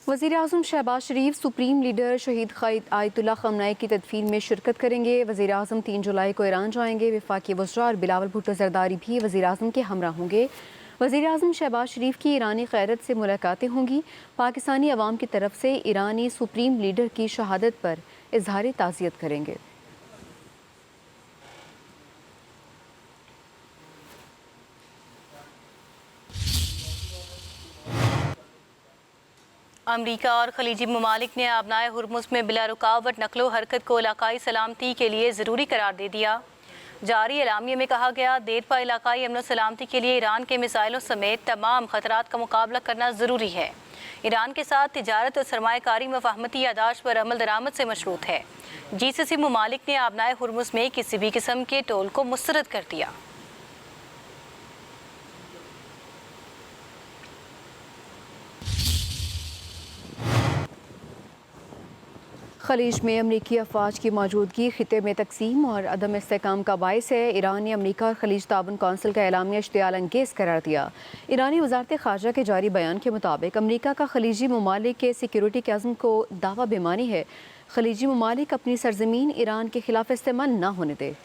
वज़ीर-ए-आज़म शहबाज शरीफ supreme leader शहीद Ayatollah खamenei की तदफीन में शिरकत करेंगे। वज़ीर-ए-आज़म 3 जुलाई को ईरान जाएंगे। वफाकी वज़रा और बिलावल भुट्टो ज़रदारी भी वज़ीर-ए-आज़म के हमरा होंगे। वज़ीर-ए-आज़म शहबाज शरीफ की ईरानी क़यादत से मुलाकातें होंगी। पाकिस्तानी अवाम की तरफ से ईरानी सुप्रीम लीडर की शहादत पर इज़हार ताज़ियत करेंगे। अमरीका और खलीजी ममालिक ने आबनाए हुर्मुज़ में बिला रुकावट नकलो हरकत को इलाकाई सलामती के लिए ज़रूरी करार दे दिया। जारी एलामिये में कहा गया, देर पा इलाकाई अमन सलामती के लिए ईरान के मिसाइलों समेत तमाम खतरात का मुकाबला करना ज़रूरी है। ईरान के साथ तिजारत और सरमायाकारी मफाहमती यादाश्त पर अमल दरामद से मशरूत है। GCC ममालिक ने आबनाए हुर्मुज़ में किसी भी किस्म के टोल को मुस्तरद कर दिया। खलीज में अमरीकी अफवाज की मौजूदगी खिते में तकसीम और अदम इस्तेहकाम का बायस है। ईरान ने अमरीका और खलीज ताउन कौंसिल का एलामिया इश्तियाल अंगेज़ करार दिया। ईरानी वज़ारत ख़ारजा के जारी बयान के मुताबिक अमरीका का खलीजी ममालिक के सिक्योरिटी के अज़्म को दावा बेमानी है। खलीजी ममालिक अपनी सरजमीन ईरान के खिलाफ इस्तेमाल न होने दे।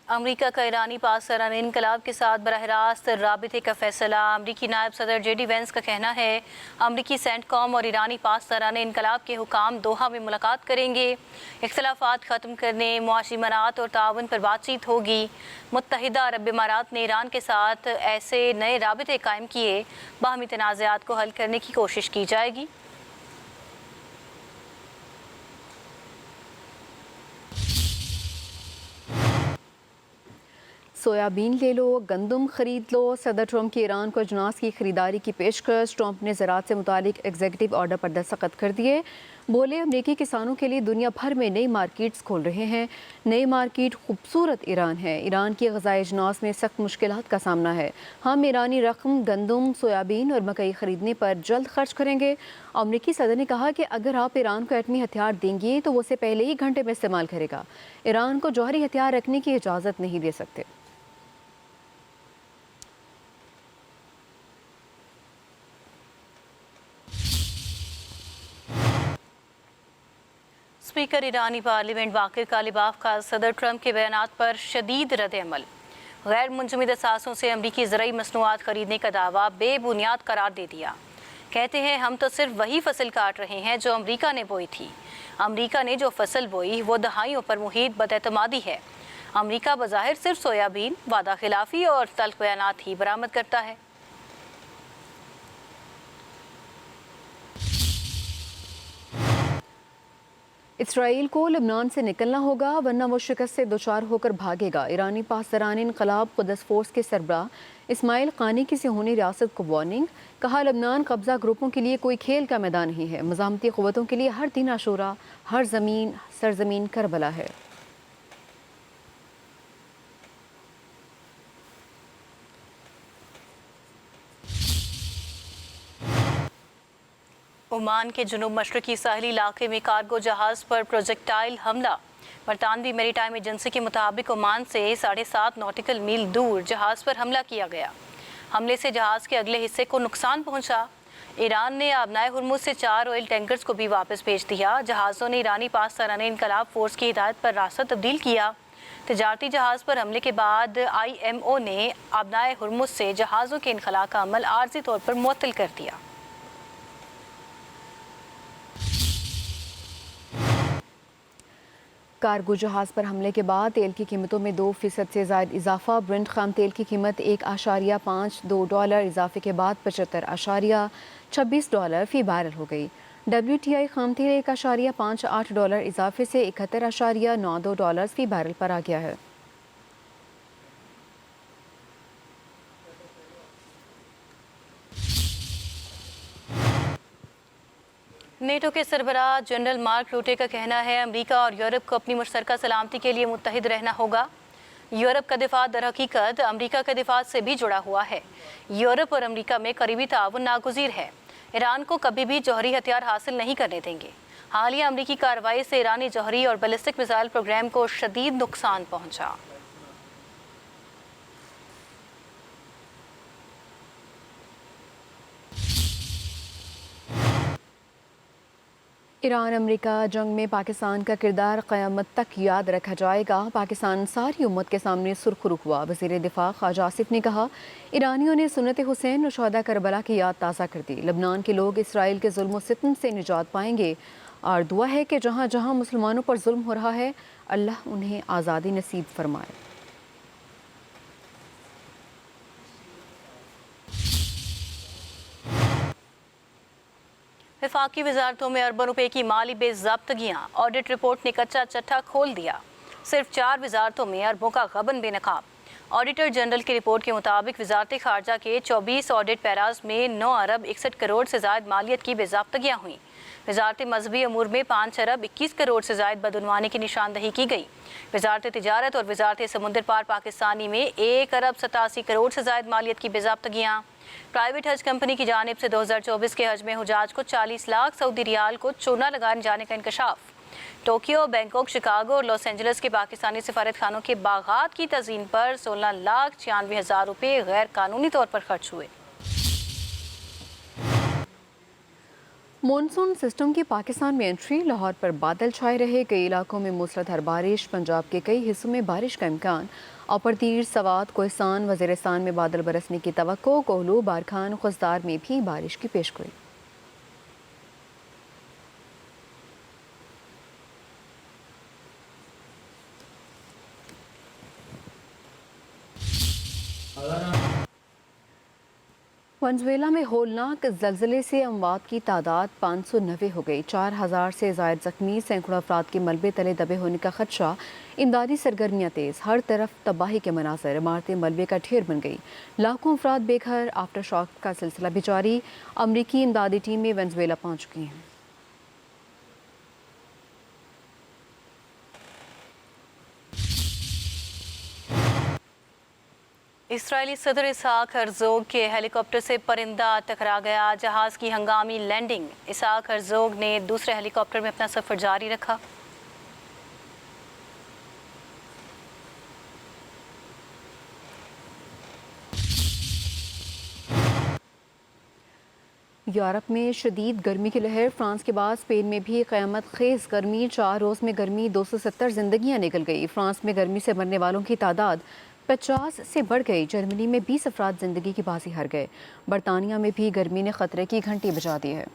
अमरीका का ईरानी पासदारान इनकलाब के साथ बराह रास्त राबिते का फैसला। अमरीकी नायब सदर JD वेंस का कहना है, अमरीकी सेंटकॉम और ईरानी पासदारान इनकलाब के हुकाम दोहा में मुलाकात करेंगे। इख्तलाफात ख़त्म करने, मुआशी मनात और ताउन पर बातचीत होगी। मुत्तहिदा अरब इमारात ने ईरान के साथ ऐसे नए राबिते कायम किए, बाहमी तनाज़ात को हल करने की कोशिश की जाएगी। सोयाबीन ले लो, गंदम खरीद लो। सदर ट्रंप की ईरान को अजनास की खरीदारी की पेशकश। ट्रंप ने ज़राअत से मुतालिक एग्जीक्यूटिव ऑर्डर पर दस्तखत कर दिए। बोले, अमरीकी किसानों के लिए दुनिया भर में नई मार्केट्स खोल रहे हैं। नई मार्केट खूबसूरत ईरान है। ईरान की ग़ज़ाई अजनास में सख्त मुश्किलात का सामना है। हम ईरानी रकम गंदम, सोयाबीन और मकई ख़रीदने पर जल्द खर्च करेंगे। अमरीकी सदर ने कहा कि अगर आप ईरान को एटमी हथियार देंगे तो वो उसे पहले ही घंटे में इस्तेमाल करेगा। ईरान को जौहरी हथियार रखने की इजाज़त नहीं दे सकते। स्पीकर ईरानी पार्लियामेंट बाकिर कालिबाफ का सदर ट्रंप के बयानात पर शदीद रद्द-ए-अमल। गैर मुंजमद असासों से अमरीकी ज़रई मसनूआत खरीदने का दावा बेबुनियाद करार दे दिया। कहते हैं, हम तो सिर्फ वही फसल काट रहे हैं जो अमरीका ने बोई थी। अमरीका ने जो फसल बोई वो दहाइयों पर मुहीत बदएतमादी है। अमरीका बज़ाहिर सिर्फ सोयाबीन, वादा खिलाफी और तल्ख बयानात ही बरामद करता है। इसराइल को लबनान से निकलना होगा, वरना वो शिकस्त से दोचार होकर भागेगा। ईरानी पासदारान इनकलाब क़ुद्स फोर्स के सरबराह इस्माइल क़ानी की सिहोनी रियासत को वार्निंग। कहा, लबनान कब्जा ग्रुपों के लिए कोई खेल का मैदान नहीं है। मज़ाहमती क़ुव्वतों के लिए हर दिन आशूरा, हर सरजमीन करबला है। ओमान के जुनूब मशरकी साहिली इलाके में कार्गो जहाज़ पर प्रोजेक्टाइल हमला। बरतानवी मेरीटाइम एजेंसी के मुताबिक ओमान से 7.5 नॉटिकल मील दूर जहाज़ पर हमला किया गया। हमले से जहाज़ के अगले हिस्से को नुकसान पहुंचा। ईरान ने आबनाए हुर्मुज़ से 4 ऑयल टैंकर्स को भी वापस भेज दिया। जहाज़ों ने ईरानी पासदारान इनकलाब फोर्स की हिदायत पर रास्ता तब्दील किया। तजारती जहाज़ पर हमले के बाद IMO ने आबनाए हुर्मुज़ से जहाज़ों के इनखला का अमल आर्जी तौर पर मुअत्तल कर दिया। कार्गो जहाज़ पर हमले के बाद तेल की कीमतों में 2% से ज़ायद इजाफा। ब्रेंट खाम तेल की कीमत $1.52 इजाफे के बाद $75.26 फ़ी बैरल हो गई। WTI खाम तेल $1.58 इजाफे से $71.92 फ़ी बैरल पर आ गया है। नेटो के सरबराह जनरल मार्क रूटे का कहना है, अमेरिका और यूरोप को अपनी मुश्तरका सलामती के लिए मुत्तहिद रहना होगा। यूरोप का दिफा दर हकीकत अमेरिका के दिफा से भी जुड़ा हुआ है। यूरोप और अमेरिका में करीबी ताउन नागुज़ीर है। ईरान को कभी भी जौहरी हथियार हासिल नहीं करने देंगे। हालिया अमेरिकी कार्रवाई से ईरानी जौहरी और बैलिस्टिक मिसाइल प्रोग्राम को शदीद नुकसान पहुंचा। ایران امریکہ جنگ میں پاکستان کا کردار قیامت تک یاد رکھا جائے گا۔ پاکستان ساری امت کے سامنے سرخرو ہوا۔ وزیر دفاع خواجہ آصف نے کہا، ایرانیوں نے سنت حسین اور شہداء کربلا کی یاد تازہ کر دی۔ لبنان کے لوگ اسرائیل کے ظلم و ستم سے نجات پائیں گے اور دعا ہے کہ جہاں جہاں مسلمانوں پر ظلم ہو رہا ہے اللہ انہیں آزادی نصیب فرمائے۔ وفاقی وزارتوں میں اربوں روپے کی مالی بے ضابطگیاں، آڈٹ رپورٹ نے کچا چٹھا کھول دیا۔ صرف 4 وزارتوں میں اربوں کا غبن بے نقاب۔ آڈیٹر جنرل کی رپورٹ کے مطابق وزارت خارجہ کے 24 آڈٹ پیراز میں 9 ارب 61 کروڑ سے زائد مالیت کی بے ضابطگیاں ہوئیں۔ وزارت مذہبی امور میں 5 ارب 21 کروڑ سے زائد بدعنوانی کی نشاندہی کی گئی۔ وزارت تجارت اور وزارت سمندر پار پاکستانی میں 1 ارب 87 کروڑ سے زائد مالیت کی بے ضابطگیاں۔ پرائیویٹ حج کمپنی کی جانب سے 2024 کے حج میں حجاج کو 40 لاکھ سعودی ریال کو چونا لگائے جانے کا انکشاف۔ ٹوکیو، بینکاک، شکاگو اور لاس اینجلس کے پاکستانی سفارت خانوں کے باغات کی تزئین پر 16,96,000 روپے غیر قانونی طور پر خرچ ہوئے۔ مونسون سسٹم کی پاکستان میں انٹری، لاہور پر بادل چھائے رہے، کئی علاقوں میں موسلادھار بارش، پنجاب کے کئی حصوں میں بارش کا امکان۔ اوپرتیر، سوات، کوہستان، وزیرستان میں بادل برسنے کی توقع، کوہلو، بارکھان، خضدار میں بھی بارش کی پیشگوئی۔ ونزویلا میں ہولناک زلزلے سے اموات کی تعداد 590 ہو گئی، 4,000 سے زائد زخمی، سینکڑوں افراد کے ملبے تلے دبے ہونے کا خدشہ۔ امدادی سرگرمیاں تیز، ہر طرف تباہی کے مناظر، عمارتیں ملبے کا ڈھیر بن گئی، لاکھوں افراد بے گھر۔ آفٹر شاک کا سلسلہ بھی جاری، امریکی امدادی ٹیمیں ونزویلا پہنچ چکی ہیں۔ اسرائیلی صدر اسحاق ہرزوگ کے ہیلی کاپٹر سے پرندہ ٹکرا گیا، جہاز کی ہنگامی لینڈنگ۔ اسحاق ہرزوگ نے دوسرے ہیلی کاپٹر میں اپنا سفر جاری رکھا۔ یورپ میں شدید گرمی کی لہر، فرانس کے بعد اسپین میں بھی قیامت خیز گرمی، 4 روز میں گرمی 270 زندگیاں نکل گئی۔ فرانس میں گرمی سے مرنے والوں کی تعداد 50 سے بڑھ گئی، جرمنی میں 20 افراد زندگی کی بازی ہار گئے، برطانیہ میں بھی گرمی نے خطرے کی گھنٹی بجا دی ہے۔